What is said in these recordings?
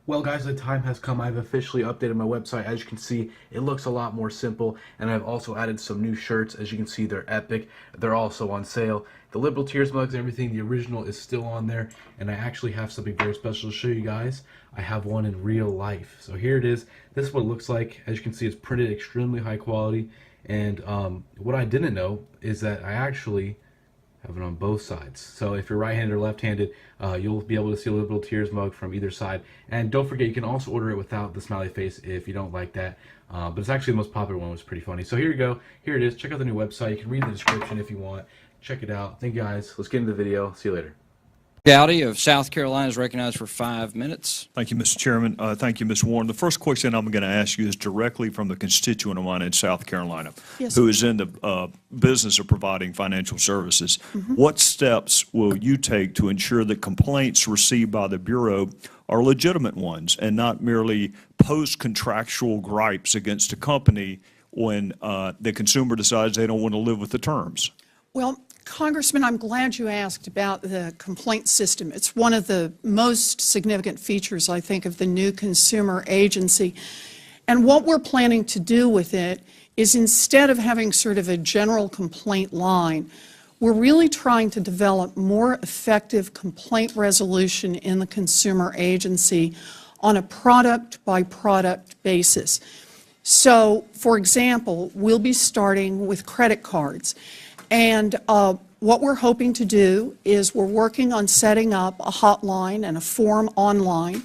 Well guys, the time has come. I've officially updated my website. As you can see, it looks a lot more simple, and I've also added some new shirts. As you can see, they're epic. They're also on sale. The Liberal Tears mugs and everything, the original is still on there, and I actually have something very special to show you guys. I have one in real life. So here it is. This is what it looks like. As you can see, it's printed extremely high quality, and what I didn't know is that I actually have it on both sides. So if you're right-handed or left-handed, you'll be able to see a Liberal Tears mug from either side. And don't forget, you can also order it without the smiley face if you don't like that. But it's actually the most popular one. It was pretty funny. So here you go. Here it is. Check out the new website. You can read the description if you want. Check it out. Thank you guys. Let's get into the video. See you later. Gowdy of South Carolina is recognized for 5 minutes. Thank you, Mr. Chairman. Thank you, Ms. Warren. The first question I'm going to ask you is directly from the constituent of mine in South Carolina, who is in the business of providing financial services. What steps will you take to ensure that complaints received by the Bureau are legitimate ones and not merely post-contractual gripes against a company when the consumer decides they don't want to live with the terms? Well, Congressman, I'm glad you asked about the complaint system. It's one of the most significant features, I think, of the new consumer agency. And what we're planning to do with it is, instead of having sort of a general complaint line, we're really trying to develop more effective complaint resolution in the consumer agency on a product-by-product basis. So, for example, we'll be starting with credit cards. And what we're hoping to do is we're working on setting up a hotline and a form online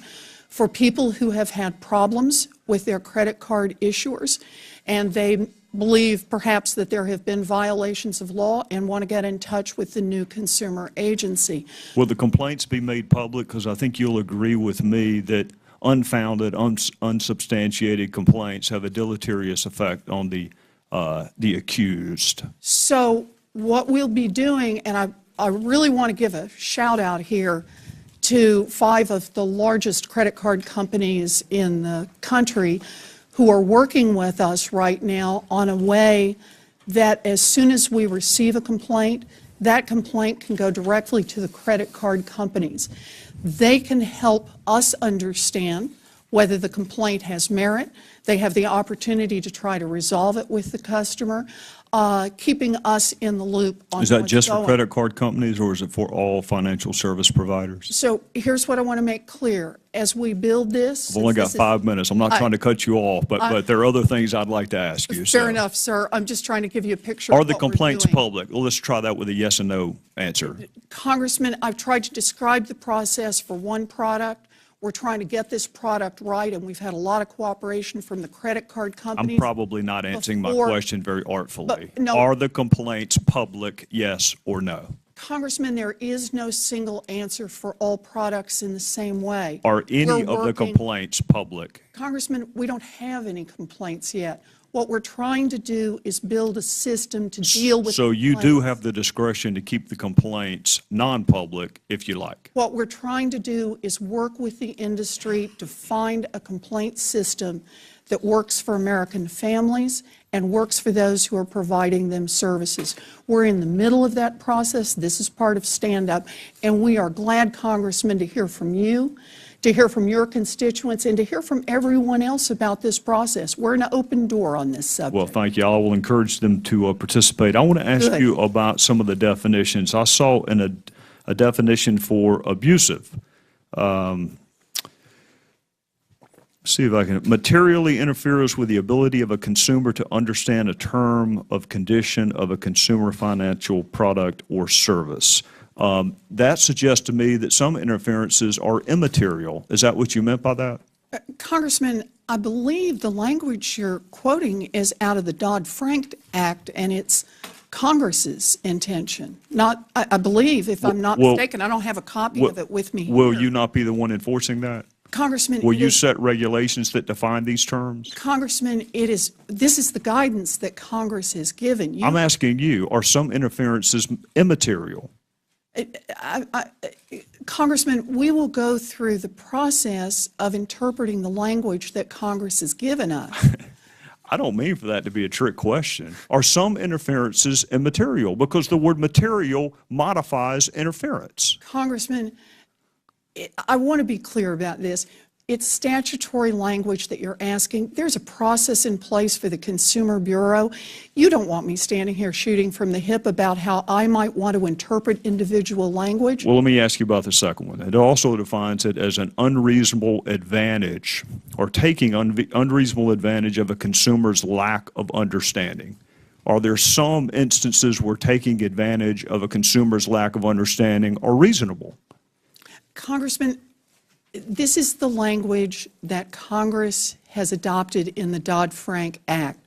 for people who have had problems with their credit card issuers, and they believe perhaps that there have been violations of law and want to get in touch with the new consumer agency. Will the complaints be made public? Because I think you'll agree with me that unfounded, unsubstantiated complaints have a deleterious effect on the accused. So what we'll be doing, and I really want to give a shout out here to 5 of the largest credit card companies in the country who are working with us right now on a way that as soon as we receive a complaint, that complaint can go directly to the credit card companies. They can help us understand whether the complaint has merit. They have the opportunity to try to resolve it with the customer, keeping us in the loop on what's going on. Is that just for credit card companies, or is it for all financial service providers? So here's what I want to make clear. As we build this... I've only got 5 minutes. I'm not trying to cut you off, but there are other things I'd like to ask you. Fair enough, sir. I'm just trying to give you a picture of what we're doing. Are the complaints public? Well, let's try that with a yes and no answer. Congressman, I've tried to describe the process for one product. We're trying to get this product right, and we've had a lot of cooperation from the credit card companies. I'm probably not answering my question very artfully. No, are the complaints public, yes or no? Congressman, there is no single answer for all products in the same way. Are any of the complaints public? Congressman, we don't have any complaints yet. What we're trying to do is build a system to deal with So you do have the discretion to keep the complaints non-public if you like. What we're trying to do is work with the industry to find a complaint system that works for American families and works for those who are providing them services. We're in the middle of that process. This is part of Stand Up, and we are glad, Congressman, to hear from you, to hear from your constituents, and to hear from everyone else about this process. We're an open door on this subject. Well, thank you. I will encourage them to participate. I want to ask you about some of the definitions. I saw in a definition for abusive. See if I can. Materially interferes with the ability of a consumer to understand a term of condition of a consumer financial product or service. That suggests to me that some interferences are immaterial. Is that what you meant by that? Congressman, I believe the language you're quoting is out of the Dodd-Frank Act, and it's Congress's intention. Not, I believe, if I'm not mistaken, I don't have a copy of it with me. Will you not be the one enforcing that? Congressman, will you set regulations that define these terms? Congressman, this is the guidance that Congress has given. I'm asking you, are some interferences immaterial? Congressman, we will go through the process of interpreting the language that Congress has given us. I don't mean for that to be a trick question. Are some interferences immaterial? Because the word material modifies interference. Congressman, I want to be clear about this. It's statutory language that you're asking. There's a process in place for the Consumer Bureau. You don't want me standing here shooting from the hip about how I might want to interpret individual language. Well, let me ask you about the second one. It also defines it as an unreasonable advantage or taking unreasonable advantage of a consumer's lack of understanding. Are there some instances where taking advantage of a consumer's lack of understanding are reasonable? Congressman, this is the language that Congress has adopted in the Dodd-Frank Act.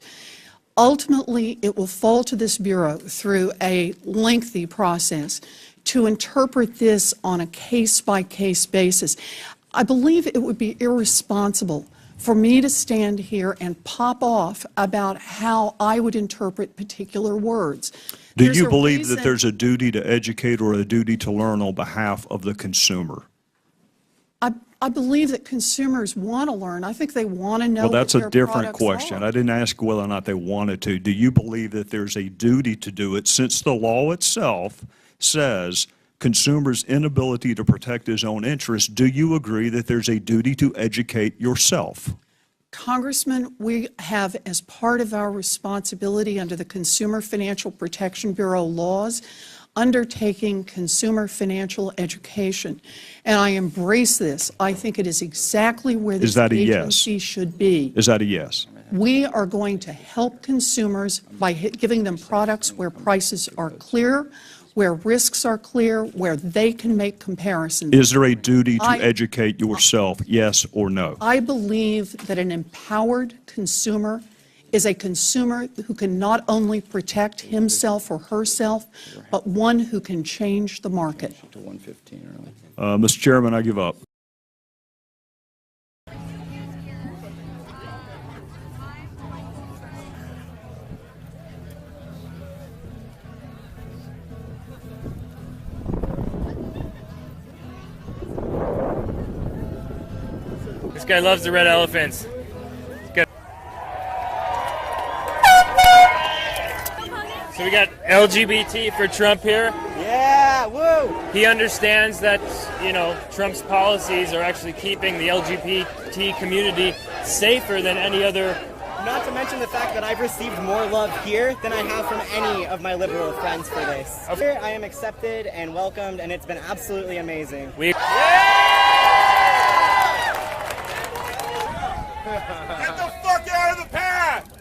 Ultimately, it will fall to this Bureau through a lengthy process to interpret this on a case-by-case basis. I believe it would be irresponsible for me to stand here and pop off about how I would interpret particular words. Do you believe that there's a duty to educate or a duty to learn on behalf of the consumer? I believe that consumers want to learn. I think they want to know Well, that's what a their different products question. are. I didn't ask whether or not they wanted to. Do you believe that there's a duty to do it since the law itself says consumers' inability to protect his own interests? Do you agree that there's a duty to educate yourself? Congressman, we have, as part of our responsibility under the Consumer Financial Protection Bureau laws, undertaking consumer financial education. And I embrace this. I think it is exactly where this agency should be. Is that a yes? We are going to help consumers by giving them products where prices are clear, where risks are clear, where they can make comparisons. Is there a duty to educate yourself, yes or no? I believe that an empowered consumer is a consumer who can not only protect himself or herself, but one who can change the market. Mr. Chairman, I give up. This guy loves the red elephants. So we got LGBT for Trump here. Yeah, woo! He understands that, you know, Trump's policies are actually keeping the LGBT community safer than any other. Not to mention the fact that I've received more love here than I have from any of my liberal friends for this. Here I am accepted and welcomed, and it's been absolutely amazing. Get the fuck out of the path!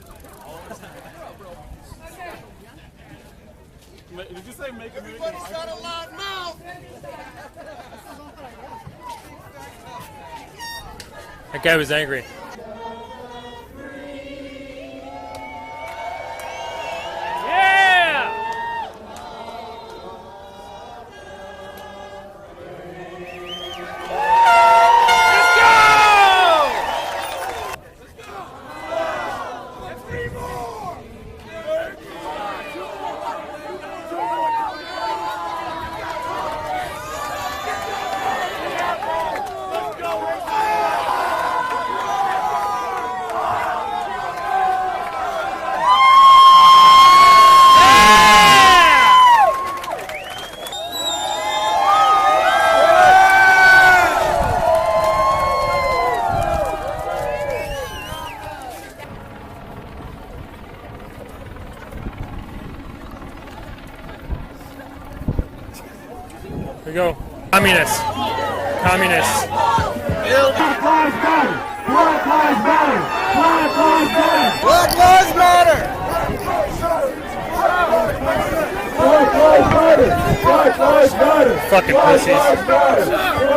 Did you say make Everybody shut a loud mouth! That guy was angry. Yeah! Let's go! Here we go. Communists. Communists. Black lives matter! Black lives matter! Black lives matter! Black Lives Matter! Black lives matter! Black lives matter! Fucking pussies.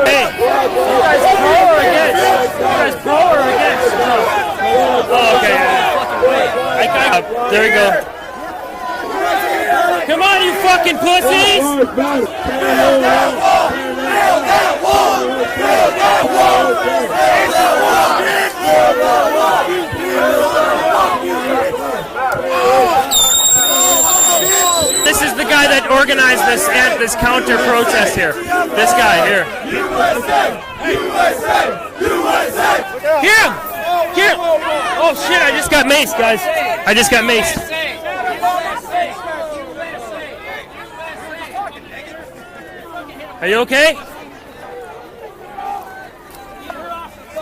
Hey, you guys pro or against? You guys pro or against? Oh, okay. There we go. Come on, you fucking pussies! This is the guy that organized this counter protest here. This guy here. Here! Here! Oh shit, I just got maced, guys. I just got maced. Are you okay?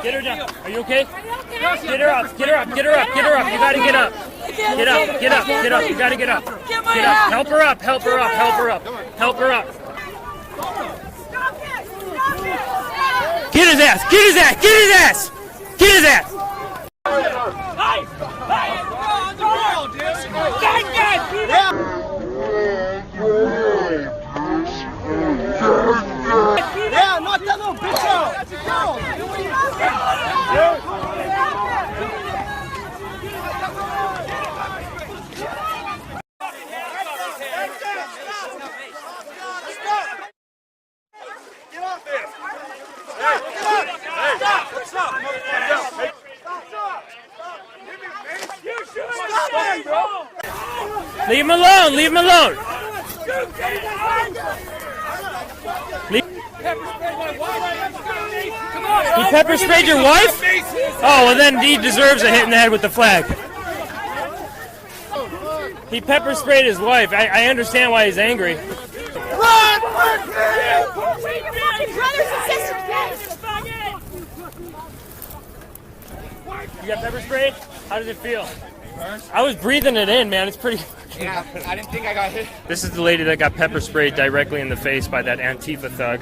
Get her down. Are you okay? Get her up. Get her up. Get her up. Get her up. You gotta get up. Get up. Get up. Get up. You gotta get up. Get up. Help her up. Help her up. Help her up. Help her up. Get his ass. Get his ass. Get his ass. Get his ass. Yeah, knock that little bitch out. That's a girl. Get off this. Hey, stop. Stop. Leave him alone. Leave him alone. He pepper sprayed your wife? Oh, well then he deserves a hit in the head with the flag. He pepper sprayed his wife. I understand why he's angry. Run! Brothers and sisters, You got pepper sprayed? How does it feel? I was breathing it in, man. It's pretty... Yeah, I didn't think I got hit. This is the lady that got pepper sprayed directly in the face by that Antifa thug.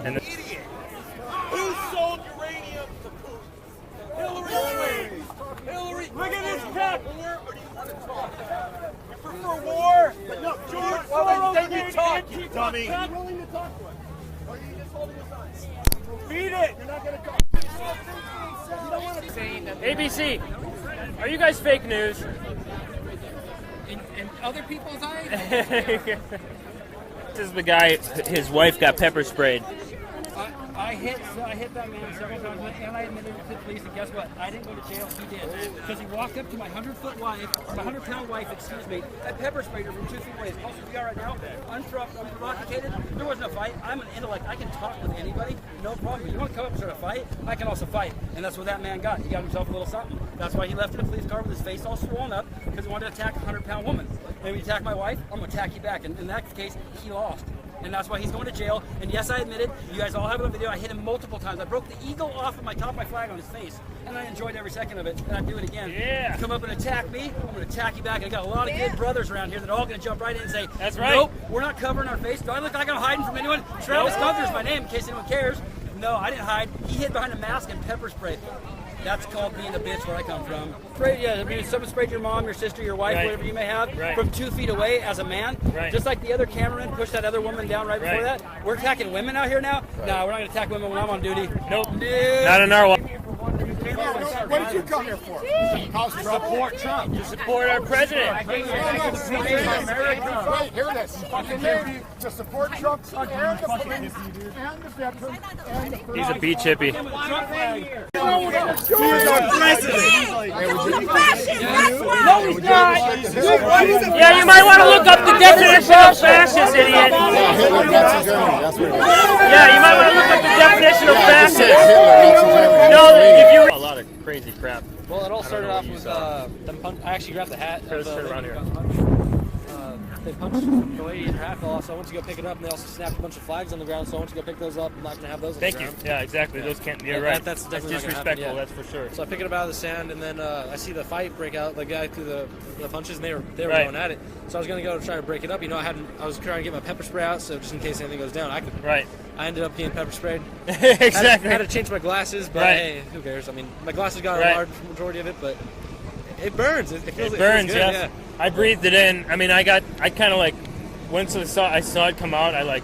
And Who sold uranium to Putin? Hillary! Hillary! Look at this crap! Or do you want to talk? You prefer war? But no, George, why would you talk, you dummy? I'm willing to talk to him. Or are you just holding his eyes? Beat it! You're not going to talk. You don't want to say that. ABC, are you guys fake news? In other people's eyes? This is the guy, his wife got pepper sprayed. I hit that man several times, and I admitted it to the police. And guess what? I didn't go to jail. He did, because he walked up to my 100-pound wife, excuse me, and pepper sprayed her from 2 feet away. As close as we are right now, unprovocated. There wasn't a fight. I'm an intellect. I can talk with anybody, no problem. You want to come up and start a fight? I can also fight, and that's what that man got. He got himself a little something. That's why he left in a police car with his face all swollen up, because he wanted to attack a 100-pound woman. Maybe attack my wife, I'm gonna attack you back. And in that case, he lost. And that's why he's going to jail. And yes, I admit it. You guys all have it on video. I hit him multiple times. I broke the eagle off of my top of my flag on his face, and I enjoyed every second of it. And I'd do it again. Yeah. You come up and attack me, I'm going to attack you back. And I got a lot of good brothers around here that are all going to jump right in and say, That's right. Nope, we're not covering our face. Do I look like I'm hiding from anyone? Travis Gunther's my name, in case anyone cares. No, I didn't hide. He hid behind a mask and pepper spray. That's called being a bitch where I come from. I mean, someone sprayed your mom, your sister, your wife, Right. whatever you may have, Right. from 2 feet away as a man. Right. Just like the other cameraman pushed that other woman down right before Right. that. We're attacking women out here now? No, we're not going to attack women when I'm on duty. Nope. No. Not in our life. What did you come here for? Support Trump. To support our president. Wait, hear this. To support Trump and the police and the veterans and the He's a beach hippie. He is our president. No, he's not. Yeah, you might want to look up the definition of fascist, idiot. Yeah, you might want to look up the definition of fascist. No, if you... A lot of crazy crap. Well, it all started off with them punch. I actually grabbed the hat. Turn around here. They punched the lady in her hat fell off, so I went to go pick it up, and they also snapped a bunch of flags on the ground, so I went to go pick those up. I'm not going to have those on Thank the you. ground. Yeah, exactly. Those can't... You're right. That's definitely not gonna disrespectful, happen, yeah. that's for sure. So I pick it up out of the sand, and then I see the fight break out. The guy threw the punches, and they were Right. going at it. So I was going to go try to break it up. You know, I was trying to get my pepper spray out, so just in case anything goes down, I could. Right. I ended up being pepper sprayed. Exactly. Had to change my glasses, but Right. hey, who cares? I mean, my glasses got Right. a large majority of it, but it burns. It feels It burns, good, yes. yeah. I breathed it in. I mean, I kind of like, once I saw it come out, I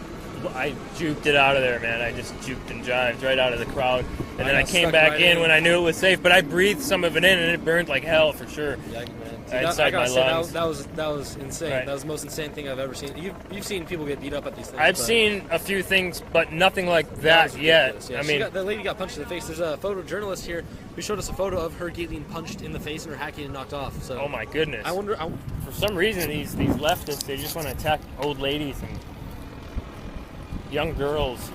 juked it out of there, man. I just juked and jived right out of the crowd. And then I got came stuck back right in in. when I knew it was safe. But I breathed some of it in, and it burned like hell for sure. Yeah, man. Inside my lungs. That was insane. Right. That was the most insane thing I've ever seen. You've seen people get beat up at these things. I've but seen a few things, but nothing like was that yet. ridiculous, yeah. I mean, the lady got punched in the face. There's a photojournalist here who showed us a photo of her getting punched in the face and her hat getting knocked off. So oh my goodness. I wonder. For some reason, these leftists, they just want to attack old ladies and young girls.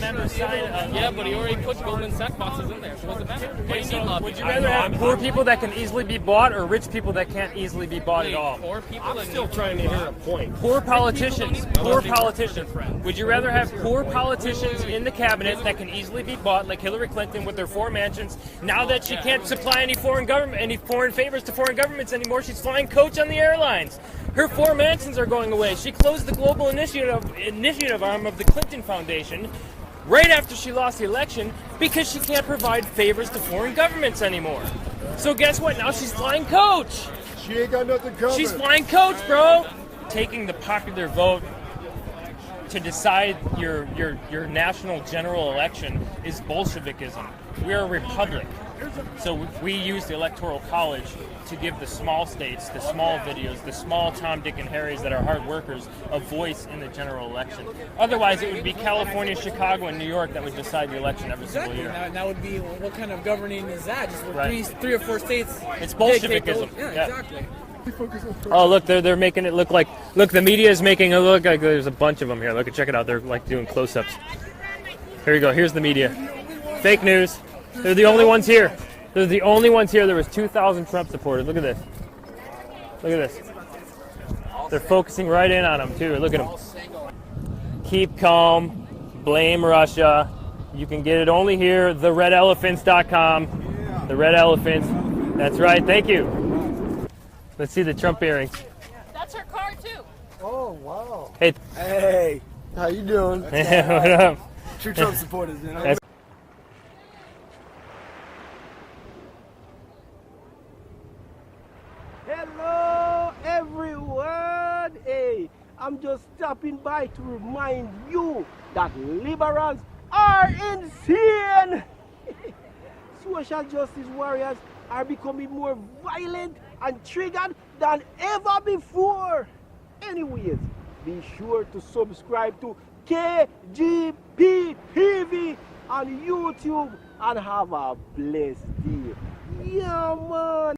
Members sign. Yeah, but he already put Goldman Sachs boxes in there, so it doesn't matter. Okay, so would you rather have poor people that can easily be bought or rich people that can't easily be bought at all? Poor people I'm still trying to hear a point. Poor politicians. Poor politicians. Would you rather have poor politicians in the cabinet that can easily be bought, like Hillary Clinton with their 4 mansions? Now that she can't supply any foreign favors to foreign governments anymore, she's flying coach on the airlines. Her 4 mansions are going away. She closed the global initiative arm of the Clinton Foundation right after she lost the election because she can't provide favors to foreign governments anymore. So guess what? Now she's flying coach. She ain't got nothing covered. She's flying coach, bro. Taking the popular vote to decide your national general election is Bolshevikism. We're a republic. So we use the Electoral College to give the small states, the small videos, the small Tom, Dick, and Harrys that are hard workers a voice in the general election. Otherwise, it would be California, Chicago, and New York that would decide the election every single year. And that would be, what kind of governing is that? Just with Right. three or four states. It's Bolshevikism. Yeah, Yeah. exactly. Oh, look, they're making it look like, look, the media is making it look like there's a bunch of them here. Look, check it out. They're like doing close-ups. Here you go. Here's the media. Fake news. They're the only ones here. They're the only ones here. There was 2,000 Trump supporters. Look at this. Look at this. They're focusing right in on him, too. Look at him. Keep calm. Blame Russia. You can get it only here. TheRedElephants.com. The Red Elephants. That's right. Thank you. Let's see the Trump earrings. That's her car, too. Oh, wow. Hey. Hey, how you doing? What up? True Trump supporters, you know? That's- Hello, everyone. Hey, I'm just stopping by to remind you that liberals are insane. Social justice warriors are becoming more violent and triggered than ever before. Anyways, be sure to subscribe to KGP TV on YouTube and have a blessed day. Yeah, man.